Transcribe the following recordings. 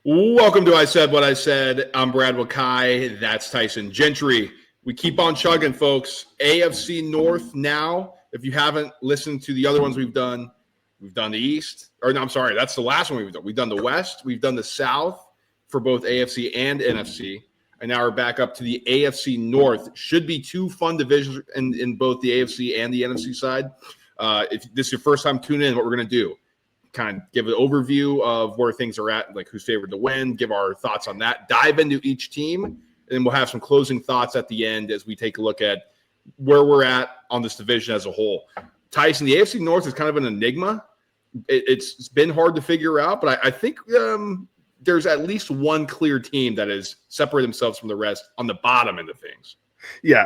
Welcome to I Said What I Said. I'm Brad 𝐸𝐿𝐾𝐈. That's Tyson Gentry. We keep on chugging, folks. AFC North now. If you haven't listened to the other ones we've done the East. Or no, I'm sorry, that's the last one we've done. We've done the West. We've done the South for both AFC and NFC. And now we're back up to the AFC North. Should be two fun divisions in both the AFC and the NFC side. If this is your first time tuning in, what we're going to do, kind of give an overview of where things are at, like who's favored to win, give our thoughts on that, dive into each team, and then we'll have some closing thoughts at the end as we take a look at where we're at on this division as a whole. Tyson, the AFC North is kind of an enigma. It's been hard to figure out, but I think there's at least one clear team that has separated themselves from the rest on the bottom end of things. Yeah,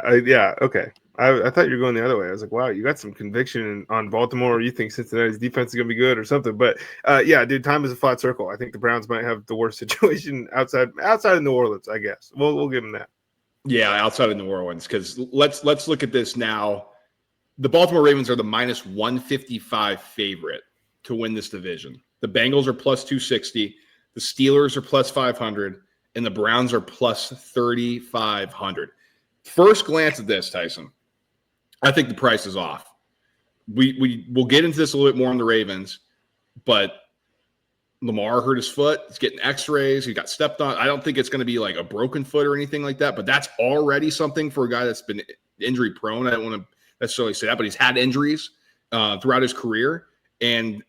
okay. I thought you were going the other way. I was like, wow, you got some conviction on Baltimore. You think Cincinnati's defense is going to be good or something. But, yeah, dude, time is a flat circle. I think the Browns might have the worst situation outside of New Orleans, I guess. We'll give them that. Yeah, outside of New Orleans, because let's look at this now. The Baltimore Ravens are the minus 155 favorite to win this division. The Bengals are plus 260. The Steelers are plus 500. And the Browns are plus 3,500. First glance at this, Tyson, I think the price is off. We'll get into this a little bit more on the Ravens, but Lamar hurt his foot. He's getting x-rays. He got stepped on. I don't think it's going to be like a broken foot or anything like that, but that's already something for a guy that's been injury prone. I don't want to necessarily say that, but he's had injuries throughout his career. And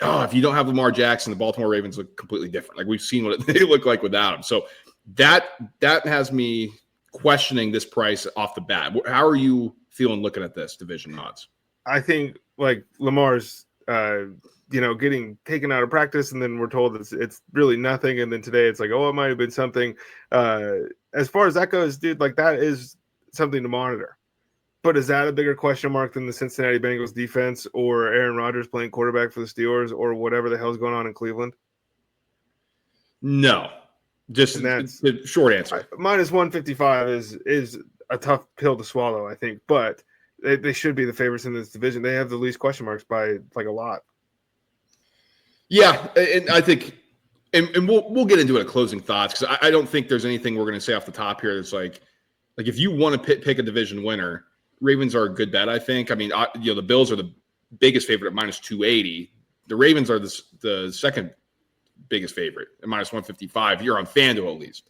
if you don't have Lamar Jackson, the Baltimore Ravens look completely different. Like we've seen what they look like without him. So that has me questioning this price off the bat. How are you feeling looking at this division odds? I think like Lamar's, getting taken out of practice, and then we're told it's really nothing, and then today it's like, oh, it might have been something. As far as that goes, dude, like that is something to monitor. But is that a bigger question mark than the Cincinnati Bengals defense or Aaron Rodgers playing quarterback for the Steelers or whatever the hell's going on in Cleveland? No. Just the short answer. Minus 155 is a tough pill to swallow, I think, but they should be the favorites in this division. They have the least question marks by like a lot. Yeah, and I think, and we'll get into it at closing thoughts, because I don't think there's anything we're going to say off the top here that's like if you want to pick a division winner, Ravens are a good bet, I think. I mean, the Bills are the biggest favorite at minus 280. The Ravens are the second biggest favorite at minus 155 here on FanDuel at least.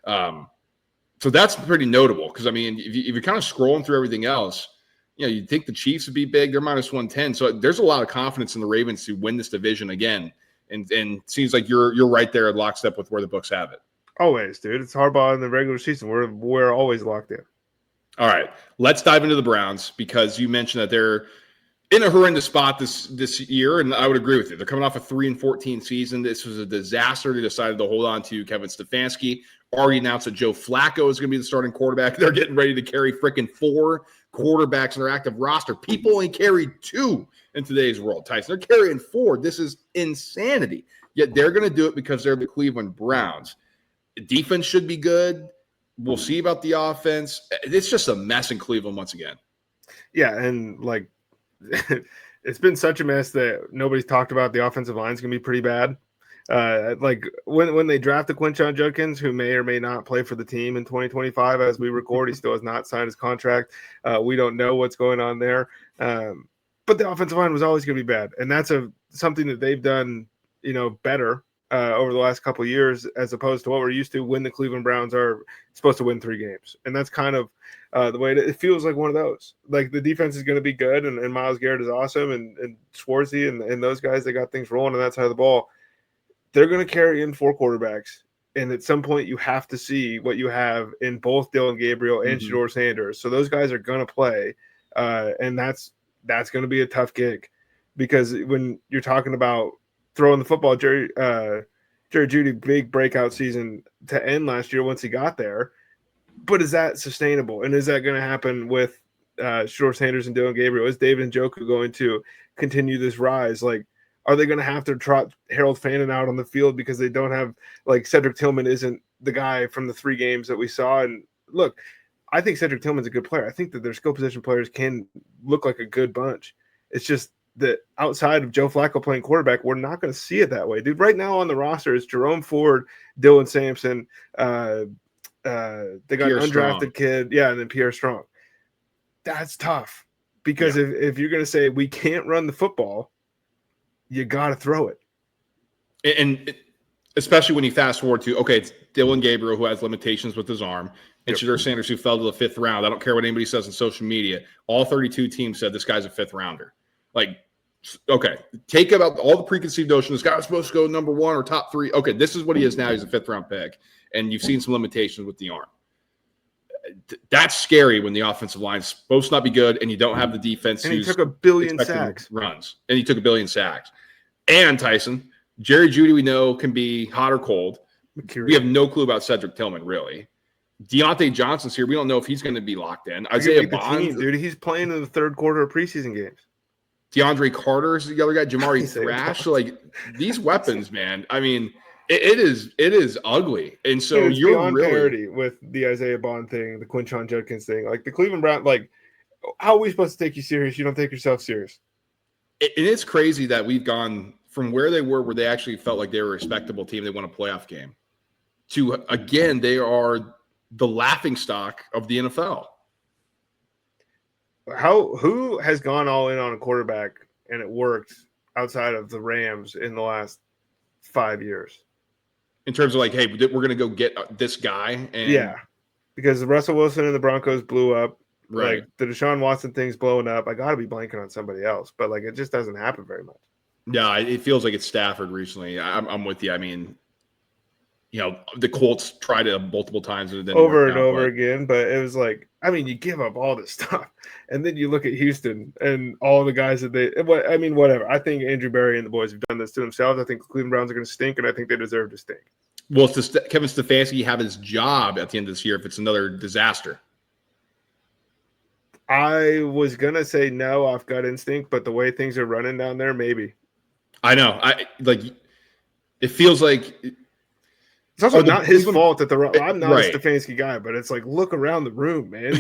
So that's pretty notable, because I mean, if you're kind of scrolling through everything else, you'd think the Chiefs would be big. They're minus 110. So there's a lot of confidence in the Ravens to win this division again. And it seems like you're right there at lockstep with where the books have it. Always, dude. It's Harbaugh in the regular season. We're always locked in. All right, let's dive into the Browns, because you mentioned that they're in a horrendous spot this year, and I would agree with you. They're coming off a 3-14 season. This was a disaster. They decided to hold on to Kevin Stefanski. Already announced that Joe Flacco is going to be the starting quarterback. They're getting ready to carry freaking 4 quarterbacks in their active roster. People only carry 2 in today's world, Tyson. They're carrying 4. This is insanity. Yet they're going to do it because they're the Cleveland Browns. The defense should be good. We'll see about the offense. It's just a mess in Cleveland once again. Yeah, and like it's been such a mess that nobody's talked about. The offensive line's going to be pretty bad. Like when they drafted 𝐿𝐮𝐬𝐿𝐾𝐭, who may or may not play for the team in 2025 as we record, he still has not signed his contract. We don't know what's going on there. But the offensive line was always going to be bad. And that's something that they've done, better over the last couple of years, as opposed to what we're used to when the Cleveland Browns are supposed to win 3 games. And that's kind of the way it feels like one of those. Like the defense is going to be good, and Myles Garrett is awesome, and Schwartzy and those guys, they got things rolling on that side of the ball. They're going to carry in 4 quarterbacks, and at some point you have to see what you have in both Dillon Gabriel and Shedeur Sanders. So those guys are going to play, and that's going to be a tough gig, because when you're talking about throwing the football, Jerry Jeudy, big breakout season to end last year once he got there. But is that sustainable? And is that going to happen with Shedeur Sanders and Dillon Gabriel? Is David Njoku going to continue this rise? Like, are they going to have to trot Harold Fannin out on the field because they don't have, like, Cedric Tillman isn't the guy from the 3 games that we saw? And look, I think Cedric Tillman's a good player. I think that their skill position players can look like a good bunch. It's just that outside of Joe Flacco playing quarterback, we're not going to see it that way, dude. Right now on the roster is Jerome Ford, Dylan Sampson. They got Pierre an undrafted Strong. kid, and then Pierre Strong. That's tough because if you're going to say we can't run the football, you got to throw it. And especially when you fast forward to, okay, it's Dylan Gabriel who has limitations with his arm, and Shedeur Sanders who fell to the 5th round. I don't care what anybody says on social media. All 32 teams said this guy's a 5th rounder. Like, okay, take about all the preconceived notion. This guy was supposed to go number 1 or top 3. Okay, this is what he is now. He's a 5th round pick, and you've seen some limitations with the arm. That's scary when the offensive line's supposed to not be good, and you don't have the defense. And he took a billion sacks. Runs, and he took a billion sacks. And Tyson, Jerry Jeudy, we know can be hot or cold. We have no clue about Cedric Tillman, really. Deontay Johnson's here. We don't know if he's going to be locked in. Isaiah Bond, dude, he's playing in the 3rd quarter of preseason games. DeAndre Carter is the other guy. Jamari Thrash. Like these weapons, man. I mean, it is ugly. And so dude, you're beyond really parity with the Isaiah Bond thing, the 𝐿𝐮𝐬𝐽 Judkins thing. Like the Cleveland Browns, like how are we supposed to take you serious? You don't take yourself serious. It's crazy that we've gone from where they were, where they actually felt like they were a respectable team, they won a playoff game, to again, they are the laughingstock of the NFL. Who has gone all in on a quarterback and it worked outside of the Rams in the last 5 years? In terms of like, hey, we're going to go get this guy. And because Russell Wilson and the Broncos blew up. Right. Like the Deshaun Watson thing's blowing up. I got to be blanking on somebody else, but like it just doesn't happen very much. Yeah, it feels like it's Stafford recently. I'm with you. I mean, you know, the Colts tried it multiple times and it didn't over work and out, over again, but it was like, I mean, you give up all this stuff, and then you look at Houston and all the guys that I mean, whatever. I think Andrew Berry and the boys have done this to themselves. I think the Cleveland Browns are going to stink, and I think they deserve to stink. Well, does Kevin Stefanski have his job at the end of this year if it's another disaster? I was going to say no off gut instinct, but the way things are running down there, maybe. I know. It feels like it's also not his fault that I'm not right. a Stefanski guy, but it's like, look around the room, man.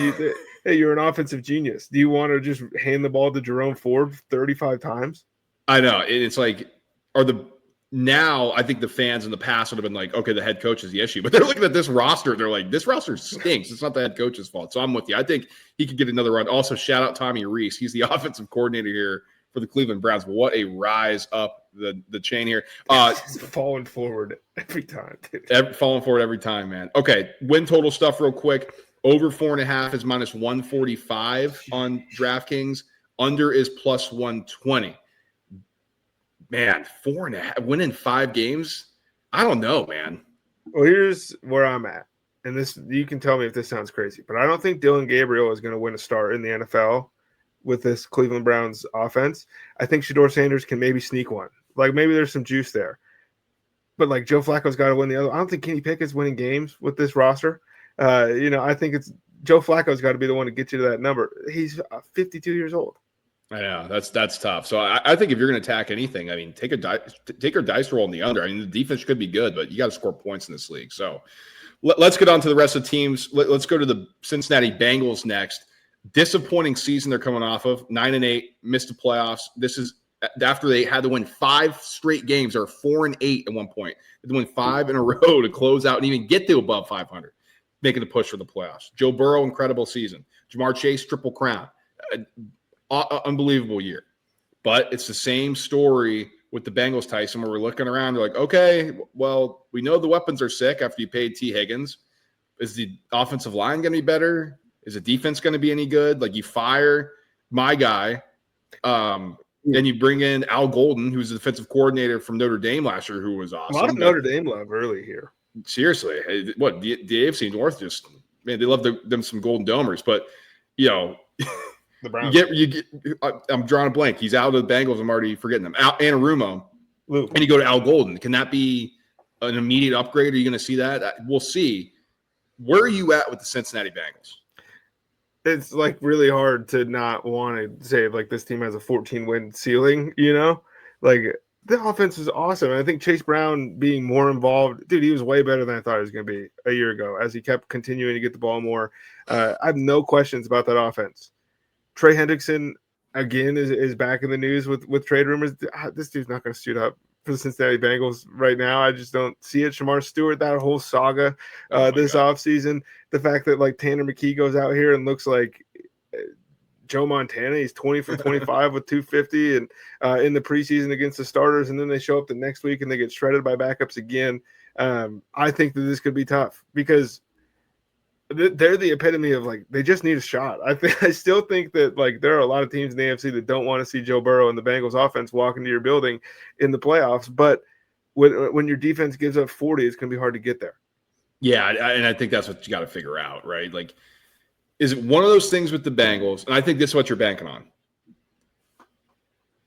Hey, you're an offensive genius. Do you want to just hand the ball to Jerome Ford 35 times? I know. It's like, now I think the fans in the past would have been like, okay, the head coach is the issue. But they're looking at this roster. They're like, this roster stinks. It's not the head coach's fault. So I'm with you. I think he could get another run. Also, shout out Tommy Rees. He's the offensive coordinator here for the Cleveland Browns. What a rise up the chain here. He's falling forward every time. Falling forward every time, man. Okay, win total stuff real quick. Over 4.5 is minus 145 on DraftKings. Under is plus 120. Man, 4.5 winning 5 games. I don't know, man. Well, here's where I'm at, and this you can tell me if this sounds crazy, but I don't think Dylan Gabriel is going to win a start in the NFL with this Cleveland Browns offense. I think Shedeur Sanders can maybe sneak one. Like maybe there's some juice there, but like Joe Flacco's got to win the other. I don't think Kenny Pickett's winning games with this roster. I think it's Joe Flacco's got to be the one to get you to that number. He's 52 years old. I know that's tough. So I think if you're going to attack anything, I mean, take your dice roll in the under. I mean, the defense could be good, but you got to score points in this league. So let's get on to the rest of the teams. Let's go to the Cincinnati Bengals next. Disappointing season they're coming off of. 9-8, missed the playoffs. This is after they had to win 5 straight games. Or 4-8 at one point. They had to win 5 in a row to close out and even get to above 500, making the push for the playoffs. Joe Burrow, incredible season. Jamar Chase, triple crown. Unbelievable year. But it's the same story with the Bengals, Tyson, where we're looking around. They're like, okay, well, we know the weapons are sick after you paid T. Higgins. Is the offensive line going to be better? Is the defense going to be any good? Like, you fire my guy, then you bring in Al Golden, who's the defensive coordinator from Notre Dame last year, who was awesome. A lot of Notre Dame love early here. Seriously. The AFC North just, man, they love them some Golden Domers. But, the Browns. I'm drawing a blank. He's out of the Bengals. I'm already forgetting them. Anarumo. And you go to Al Golden. Can that be an immediate upgrade? Are you going to see that? We'll see. Where are you at with the Cincinnati Bengals? It's like really hard to not want to say like this team has a 14-win ceiling, Like the offense is awesome. And I think Chase Brown being more involved, dude, he was way better than I thought he was going to be a year ago as he kept continuing to get the ball more. I have no questions about that offense. Trey Hendrickson, again is back in the news with trade rumors. This dude's not going to suit up for the Cincinnati Bengals right now. I just don't see it. Shamar Stewart, that whole saga this offseason, the fact that like Tanner McKee goes out here and looks like Joe Montana, he's 20 for 25 with 250 and in the preseason against the starters, and then they show up the next week and they get shredded by backups again. I think that this could be tough because they're the epitome of like they just need a shot. I still think that like there are a lot of teams in the AFC that don't want to see Joe Burrow and the Bengals offense walk into your building in the playoffs, but when your defense gives up 40, it's going to be hard to get there. Yeah, and I think that's what you got to figure out, right? Like, is it one of those things with the Bengals? And I think this is what you're banking on.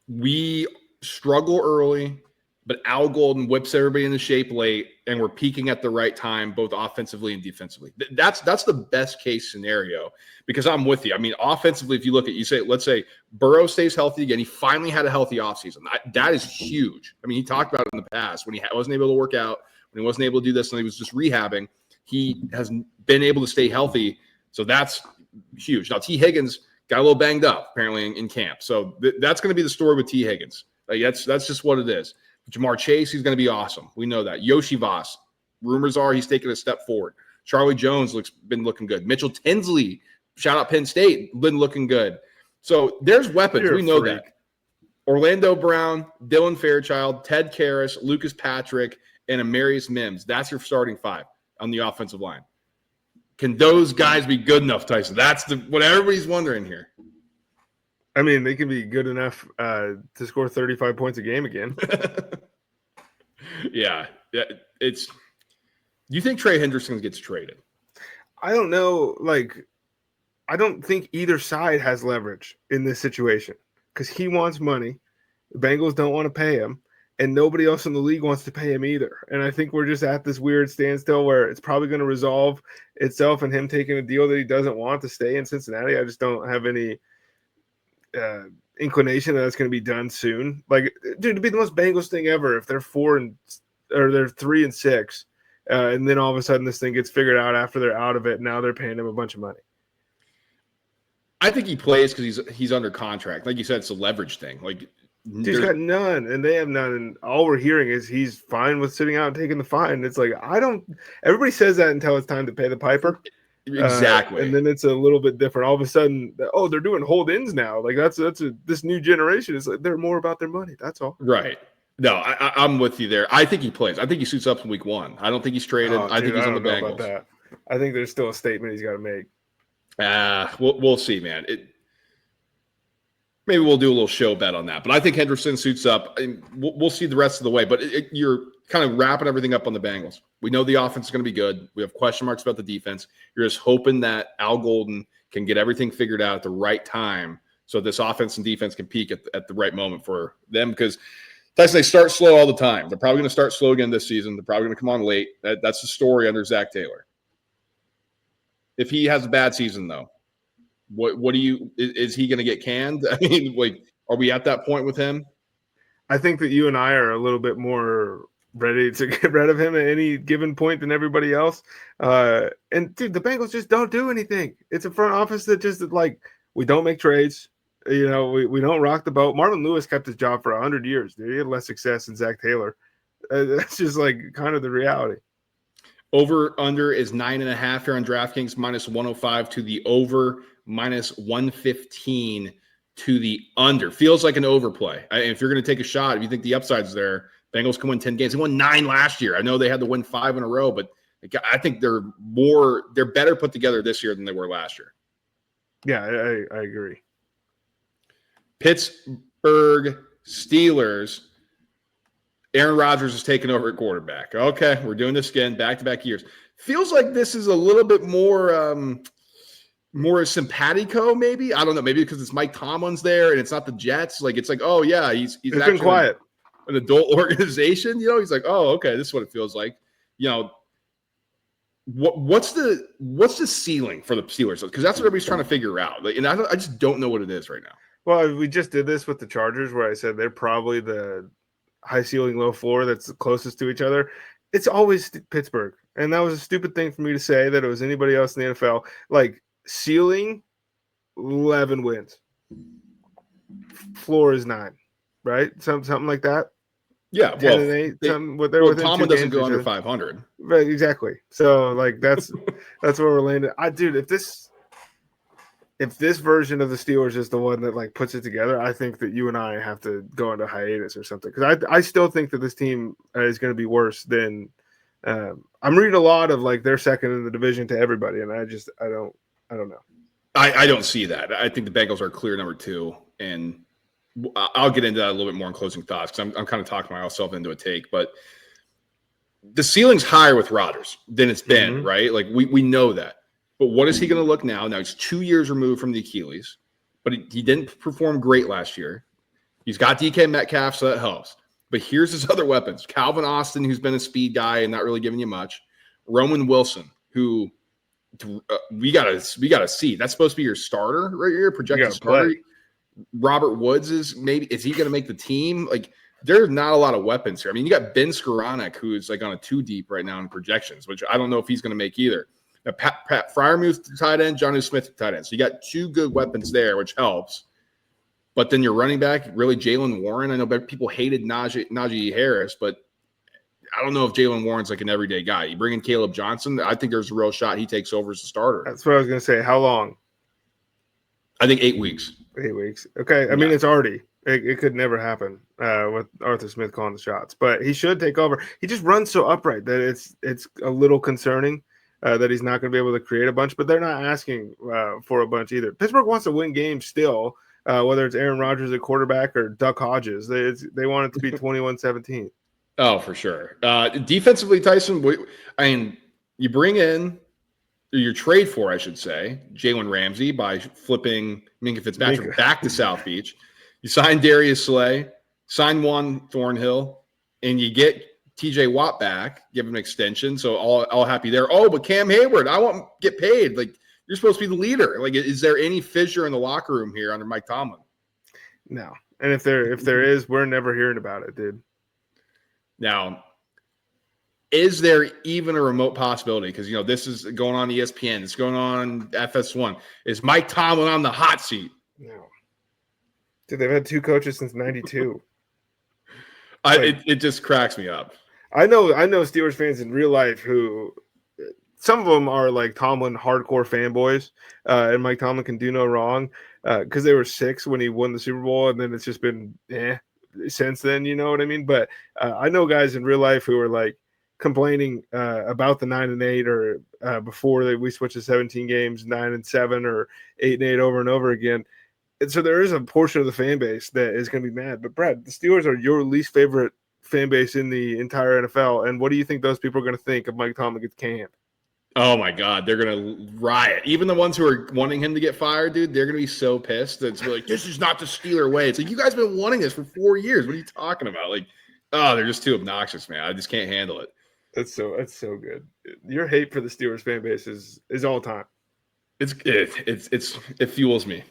We struggle early, but Al Golden whips everybody into shape late, and we're peaking at the right time, both offensively and defensively. That's the best case scenario because I'm with you. I mean, offensively, if you look at, let's say Burrow stays healthy again. He finally had a healthy offseason. That is huge. I mean, he talked about it in the past when he wasn't able to work out, when he wasn't able to do this, and he was just rehabbing. He has been able to stay healthy, so that's huge. Now, T. Higgins got a little banged up apparently in camp, so that's going to be the story with T. Higgins. Like, that's just what it is. Jamar Chase, he's going to be awesome. We know that. Yoshi Voss, rumors are he's taking a step forward. Charlie Jones been looking good. Mitchell Tinsley, shout out Penn State, been looking good. So there's weapons. We know that. Orlando Brown, Dylan Fairchild, Ted Karras, Lucas Patrick, and Amarius Mims. That's your starting five on the offensive line. Can those guys be good enough, Tyson? That's what everybody's wondering here. I mean, they can be good enough to score 35 points a game again. Yeah. Do you think Trey Hendrickson gets traded? I don't know. Like, I don't think either side has leverage in this situation because he wants money. The Bengals don't want to pay him, and nobody else in the league wants to pay him either. And I think we're just at this weird standstill where it's probably going to resolve itself and him taking a deal that he doesn't want to stay in Cincinnati. I just don't have any inclination that that's going to be done soon. Like, dude, it'd be the most Bengals thing ever if they're 3-6, and then all of a sudden this thing gets figured out after they're out of it. And now they're paying him a bunch of money. I think he plays because he's under contract. Like you said, it's a leverage thing. Like, he's got none, and they have none. And all we're hearing is he's fine with sitting out and taking the fine. It's like everybody says that until it's time to pay the piper. Exactly. And then it's a little bit different. All of a sudden, they're doing hold-ins now. Like this new generation. It's like they're more about their money. That's all. Right. No, I'm with you there. I think he plays. I think he suits up in week 1. I don't think he's traded. I think he's on the Bengals. About that. I think there's still a statement he's got to make. We'll see, man. Maybe we'll do a little show bet on that. But I think Henderson suits up. We'll see the rest of the way. But you're kind of wrapping everything up on the Bengals. We know the offense is going to be good. We have question marks about the defense. You're just hoping that Al Golden can get everything figured out at the right time so this offense and defense can peak at the right moment for them. Because, Tyson, they start slow all the time. They're probably going to start slow again this season. They're probably going to come on late. That's the story under Zach Taylor. If he has a bad season, though, is he going to get canned? I mean, like, are we at that point with him? I think that you and I are a little bit more ready to get rid of him at any given point than everybody else. And dude, the Bengals just don't do anything. It's a front office that just like, we don't make trades. You know, we don't rock the boat. Marvin Lewis kept his job for 100 years. Dude. He had less success than Zach Taylor. That's just like kind of the reality. Over under is 9.5 here on DraftKings, -105 to the over, -115 to the under. Feels like an overplay. If you're going to take a shot, if you think the upside's there, Bengals can win 10 games. They won 9 last year. I know they had to win 5 in a row, but I think they're better put together this year than they were last year. Yeah, I agree. Pittsburgh Steelers. Aaron Rodgers is taking over at quarterback. Okay, we're doing this again, back-to-back years. Feels like this is a little bit more simpatico, maybe. I don't know. Maybe because it's Mike Tomlin's there and it's not the Jets. Like, it's like, oh yeah, he's actually been quiet. An adult organization. You know, he's like, oh, okay, this is what it feels like. You know, what's the ceiling for the Steelers? Because that's what everybody's trying to figure out. Like, and I just don't know what it is right now. Well, we just did this with the Chargers, where I said they're probably the high ceiling, low floor that's the closest to each other. It's always Pittsburgh. And that was a stupid thing for me to say that it was anybody else in the NFL. Like, ceiling, 11 wins. floor is 9, right? Something like that. Yeah, 10 and 8. They're within Tomlin 2 doesn't games go of under each other. 500. Right, exactly. So like that's where we're landing. Dude, if this version of the Steelers is the one that like puts it together, I think that you and I have to go into hiatus or something, because I still think that this team is going to be worse than. I'm reading a lot of like they're second in the division to everybody, and I don't know. I don't see that. I think the Bengals are clear number 2, and I'll get into that a little bit more in closing thoughts, because I'm kind of talking myself into a take, but the ceiling's higher with Rodgers than it's been, right? Like we know that. But what is he going to look now? Now he's 2 years removed from the Achilles, but he didn't perform great last year. He's got DK Metcalf, so that helps. But here's his other weapons. Calvin Austin, who's been a speed guy and not really giving you much. Roman Wilson, who we gotta see. That's supposed to be your starter right here, projected starter. Play. Robert Woods is he going to make the team? Like, there's not a lot of weapons here. I mean, you got Ben Skoranek, who's like on a 2 deep right now in projections, which I don't know if he's going to make either. Now, Pat Freiermuth tight end, Jonnu Smith tight end. So you got 2 good weapons there, which helps. But then your running back, really Jaylen Warren. I know people hated Najee Harris, but I don't know if Jaylen Warren's like an everyday guy. You bring in Caleb Johnson, I think there's a real shot he takes over as a starter. That's what I was going to say. How long? I think 8 weeks. 8 weeks. Okay. I mean, it's already. It could never happen with Arthur Smith calling the shots, but he should take over. He just runs so upright that it's a little concerning that he's not going to be able to create a bunch, but they're not asking for a bunch either. Pittsburgh wants to win games still, whether it's Aaron Rodgers at quarterback or Duck Hodges. They want it to be 21-17. Oh, for sure. Defensively, Tyson, you bring in, or you trade for, I should say, Jalen Ramsey by flipping Minkah Fitzpatrick back to South Beach. You sign Darius Slay, sign Juan Thornhill, and you get TJ Watt back, give him an extension. So all happy there. Oh, but Cam Hayward, I won't get paid. Like, you're supposed to be the leader. Like, is there any fissure in the locker room here under Mike Tomlin? No. And if there is, we're never hearing about it, dude. Now, is there even a remote possibility? Because, this is going on ESPN. It's going on FS1. Is Mike Tomlin on the hot seat? No. Dude, they've had 2 coaches since 92. It just cracks me up. I know Steelers fans in real life who some of them are like Tomlin hardcore fanboys, and Mike Tomlin can do no wrong because they were 6 when he won the Super Bowl, and then it's just been since then, you know what I mean? But I know guys in real life who are like complaining about the 9-8 or before we switched to 17 games, 9-7 or 8-8 over and over again. And so there is a portion of the fan base that is going to be mad. But Brad, the Steelers are your least favorite fan base in the entire NFL. And what do you think those people are going to think if Mike Tomlin gets canned? Oh my God, they're going to riot. Even the ones who are wanting him to get fired, dude, they're going to be so pissed. It's like, this is not the Steeler way. It's like, you guys have been wanting this for 4 years. What are you talking about? Like, they're just too obnoxious, man. I just can't handle it. That's so good. Your hate for the Steelers fan base is all time. It fuels me.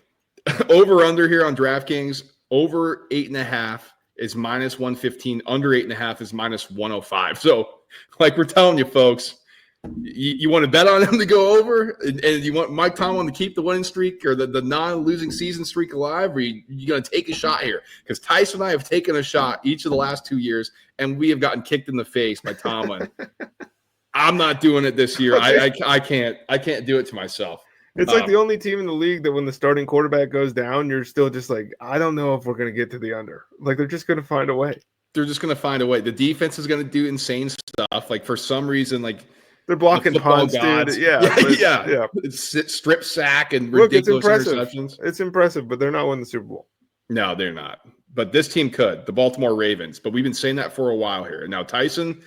Over under here on DraftKings, over 8.5 is -115. Under 8.5 is -105. So, like we're telling you, folks, you want to bet on him to go over, and you want Mike Tomlin to keep the winning streak or the non-losing season streak alive, or you going to take a shot here? Because Tyson and I have taken a shot each of the last 2 years, and we have gotten kicked in the face by Tomlin. I'm not doing it this year. I can't do it to myself. It's like the only team in the league that when the starting quarterback goes down, you're still just like, I don't know if we're going to get to the under. Like, they're just going to find a way. They're just going to find a way. The defense is going to do insane stuff. Like, for some reason, like, they're blocking punts, dude. Yeah. It's strip sack and ridiculous interceptions. It's impressive, but they're not winning the Super Bowl. No, they're not. But this team could, the Baltimore Ravens. But we've been saying that for a while here. Now, Tyson,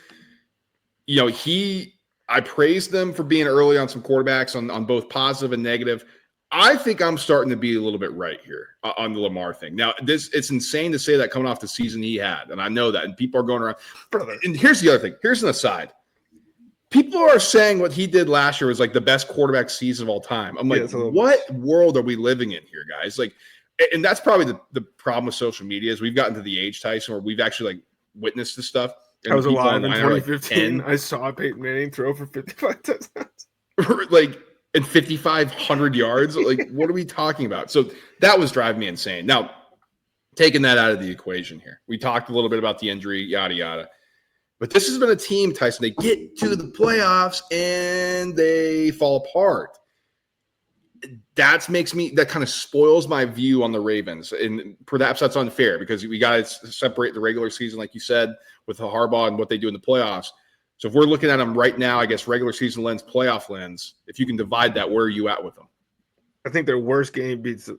I praised them for being early on some quarterbacks on both positive and negative. I think I'm starting to be a little bit right here on the Lamar thing. Now, it's insane to say that coming off the season he had, and I know that, and people are going around. And here's the other thing. Here's an aside. People are saying what he did last year was like the best quarterback season of all time. I'm like, what world are we living in here, guys? Like, and that's probably the problem with social media is we've gotten to the age, Tyson, where we've actually like witnessed this stuff. I was alive in 2015. I saw Peyton Manning throw for 55 touchdowns. Like, and 5,500 yards. Like, what are we talking about? So that was driving me insane. Now, taking that out of the equation here. We talked a little bit about the injury, yada, yada. But this has been a team, Tyson, they get to the playoffs and they fall apart. That kind of spoils my view on the Ravens. And perhaps that's unfair because we got to separate the regular season, like you said, with the Harbaugh and what they do in the playoffs. So if we're looking at them right now, I guess regular season lens, playoff lens, if you can divide that, where are you at with them? I think their worst game beats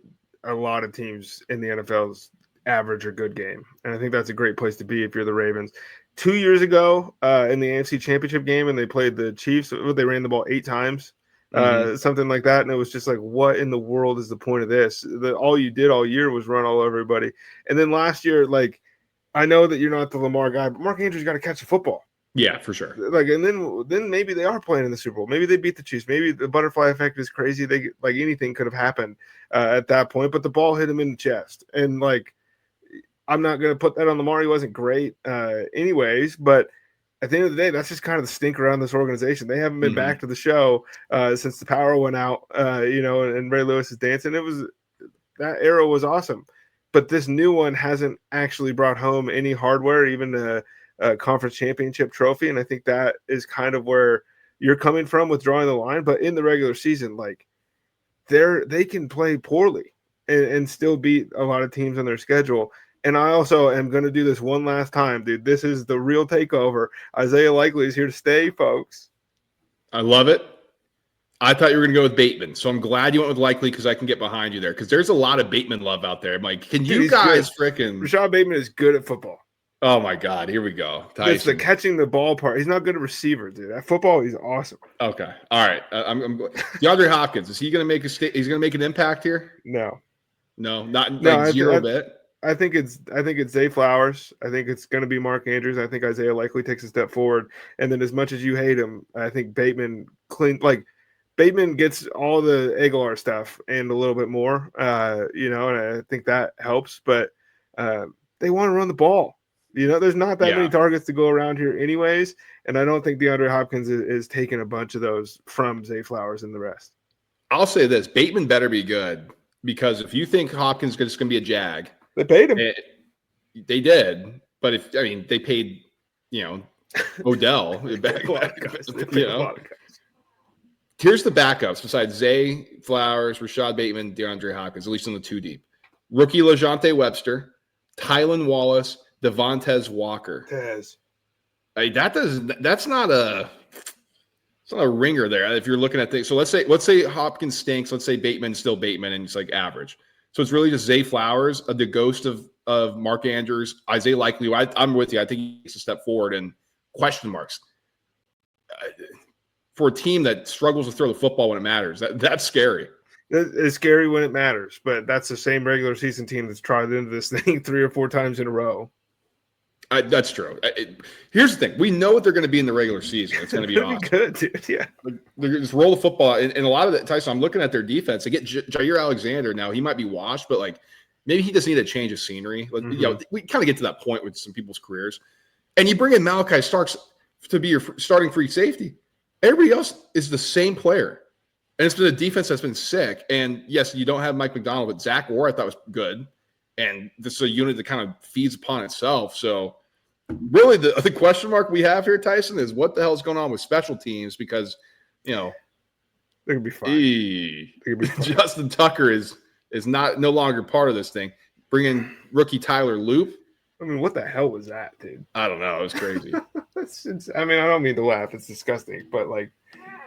a lot of teams in the NFL's average or good game. And I think that's a great place to be if you're the Ravens. 2 years ago in the AFC Championship game, and they played the Chiefs, they ran the ball 8 times. Something like that, and it was just like, what in the world is the point of this? All you did all year was run all over everybody. And then last year, like, I know that you're not the Lamar guy, but Mark Andrews got to catch the football. Yeah, for sure. Like, and then maybe they are playing in the Super Bowl. Maybe they beat the Chiefs. Maybe the butterfly effect is crazy. They like anything could have happened at that point, but the ball hit him in the chest, and like, I'm not going to put that on Lamar. He wasn't great, anyways, but. At the end of the day, that's just kind of the stink around this organization. They haven't been back to the show since the power went out, and Ray Lewis is dancing. That era was awesome. But this new one hasn't actually brought home any hardware, even a conference championship trophy. And I think that is kind of where you're coming from with drawing the line. But in the regular season, like they can play poorly and still beat a lot of teams on their schedule. And I also am going to do this one last time, dude. This is the real takeover. Isaiah Likely is here to stay, folks. I love it. I thought you were going to go with Bateman. So I'm glad you went with Likely because I can get behind you there because there's a lot of Bateman love out there. I'm like, can you guys freaking – Rashad Bateman is good at football. Oh, my God. Here we go. Tyson. It's the catching the ball part. He's not good at receiver, dude. At football, he's awesome. Okay. All right. I'm DeAndre Hopkins, is he going to make he's going to make an impact here? No. Not like zero bit? I think it's Zay Flowers. I think it's going to be Mark Andrews. I think Isaiah Likely takes a step forward. And then as much as you hate him, I think Bateman gets all the Aguilar stuff and a little bit more, and I think that helps. But they want to run the ball. There's not that many targets to go around here anyways. And I don't think DeAndre Hopkins is taking a bunch of those from Zay Flowers and the rest. I'll say this. Bateman better be good because if you think Hopkins is just going to be a jag – they paid him. They did, but they paid, Odell. Here's the backups besides Zay Flowers, Rashad Bateman, DeAndre Hopkins, at least in the 2 deep. Rookie LaJohntay Webster, Tylan Wallace, Devontae Walker. That's not a ringer there. If you're looking at things, so let's say Hopkins stinks. Let's say Bateman's still Bateman and it's like average. So it's really just Zay Flowers, the ghost of Mark Andrews, Isaiah Likely. I'm with you. I think he takes a step forward and question marks. For a team that struggles to throw the football when it matters, that's scary. It's scary when it matters, but that's the same regular season team that's tried into this thing 3 or 4 times in a row. That's true. Here's the thing. We know what they're going to be in the regular season. It's going to be awesome. Good, dude. Yeah. They're just roll the football. And a lot of that, Tyson, I'm looking at their defense. They get Jair Alexander now. He might be washed, but maybe he just need a change of scenery. We kind of get to that point with some people's careers. And you bring in Malachi Starks to be your starting free safety. Everybody else is the same player. And it's been a defense that's been sick. And yes, you don't have Mike McDonald, but Zach Orr I thought was good. And this is a unit that kind of feeds upon itself. So really the question mark we have here, Tyson, is what the hell is going on with special teams? Because, they're going to be fine. Justin Tucker is no longer part of this thing. Bring in rookie Tyler Loop. I mean, what the hell was that, dude? I don't know. It was crazy. I don't mean to laugh. It's disgusting. But,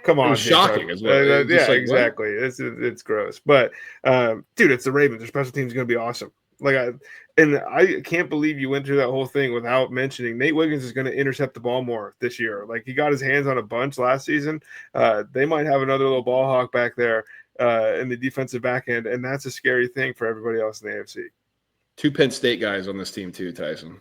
come on. It was shocking as well. Exactly. It's gross. But, dude, it's the Ravens. Their special team is going to be awesome. I can't believe you went through that whole thing without mentioning Nate Wiggins is going to intercept the ball more this year. He got his hands on a bunch last season. They might have another little ball hawk back there in the defensive back end, and that's a scary thing for everybody else in the AFC. 2 Penn State guys on this team too, Tyson.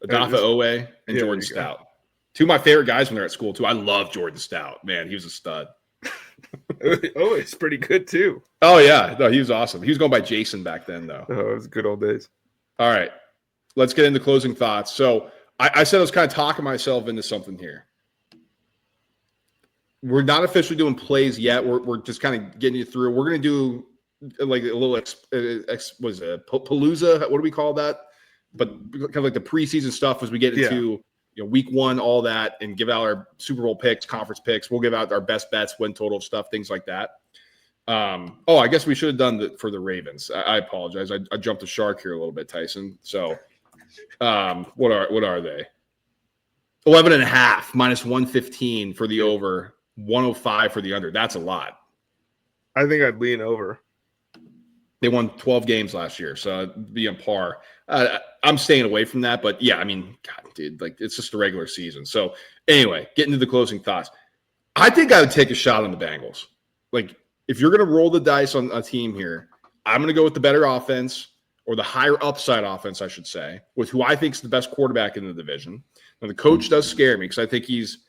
Adafa Owe and Jordan Stout. 2 of my favorite guys when they're at school too. I love Jordan Stout. Man, he was a stud. It's pretty good too. Oh yeah, no, he was awesome. He was going by Jason back then, though. Oh, it was good old days. All right, let's get into closing thoughts. So I said I was kind of talking myself into something here. We're not officially doing plays yet. We're just kind of getting you through. We're going to do like a little was it Palooza? What do we call that? But kind of like the preseason stuff as we get into week one, all that, and give out our Super Bowl picks, conference picks. We'll give out our best bets, win total stuff, things like that. I guess we should have done that for the Ravens. I apologize. I jumped the shark here a little bit, Tyson. So what are they? 11.5 minus 115 for the over, 105 for the under. That's a lot. I think I'd lean over. They won 12 games last year, so it'd be on par. I'm staying away from that, but yeah, I mean, God, dude, like it's just a regular season. So anyway, getting to the closing thoughts. I think I would take a shot on the Bengals. Like if you're going to roll the dice on a team here, I'm going to go with the better offense or the higher upside offense, I should say, with who I think is the best quarterback in the division. Now, the coach does scare me because I think he's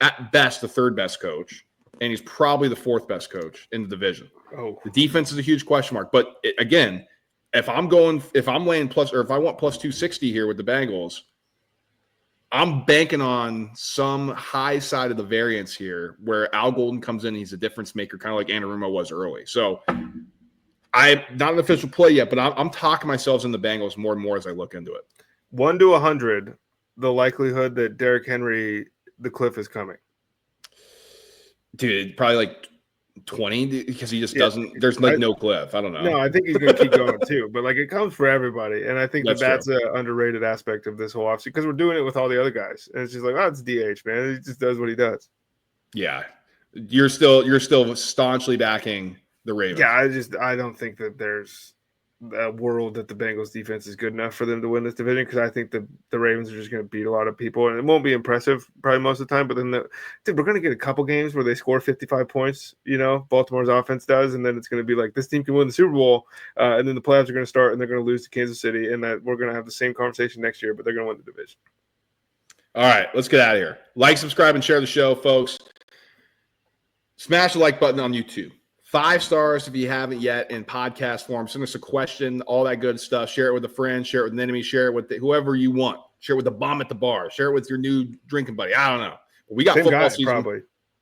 at best the third best coach, and he's probably the fourth best coach in the division. Oh, the defense is a huge question mark. But again, if I'm laying plus, or if I want plus 260 here with the Bengals, I'm banking on some high side of the variance here where Al Golden comes in. He's a difference maker, kind of like Anarumo was early. So I'm not an official play yet, but I'm talking myself in the Bengals more and more as I look into it. 1 to 100, the likelihood that Derrick Henry, the cliff is coming. Dude, probably like 20 because he just doesn't. There's like no cliff. I don't know. No, I think he's going to keep going too. But like it comes for everybody, and I think that's an underrated aspect of this whole offseason because we're doing it with all the other guys, and it's just like, oh, it's DH, man. He just does what he does. Yeah, you're still staunchly backing the Ravens. Yeah, I don't think that there's a world that the Bengals defense is good enough for them to win this division because I think the Ravens are just going to beat a lot of people, and it won't be impressive probably most of the time. But then we're going to get a couple games where they score 55 points. Baltimore's offense does, and then it's going to be like this team can win the Super Bowl, and then the playoffs are going to start, and they're going to lose to Kansas City, and that we're going to have the same conversation next year, but they're going to win the division. All right, let's get out of here. Like, subscribe, and share the show, folks. Smash the like button on YouTube. 5 stars if you haven't yet in podcast form. Send us a question, all that good stuff. Share it with a friend, share it with an enemy, share it with whoever you want. Share it with the bum at the bar. Share it with your new drinking buddy. I don't know. We got football season. Probably.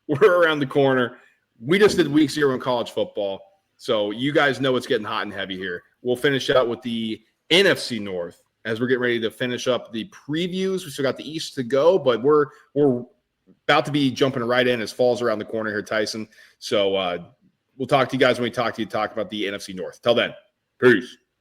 We're around the corner. We just did week 0 in college football. So you guys know it's getting hot and heavy here. We'll finish out with the NFC North as we're getting ready to finish up the previews. We still got the East to go, but we're about to be jumping right in as fall's around the corner here, Tyson. So we'll talk to you guys when we talk about the NFC North. Till then, peace.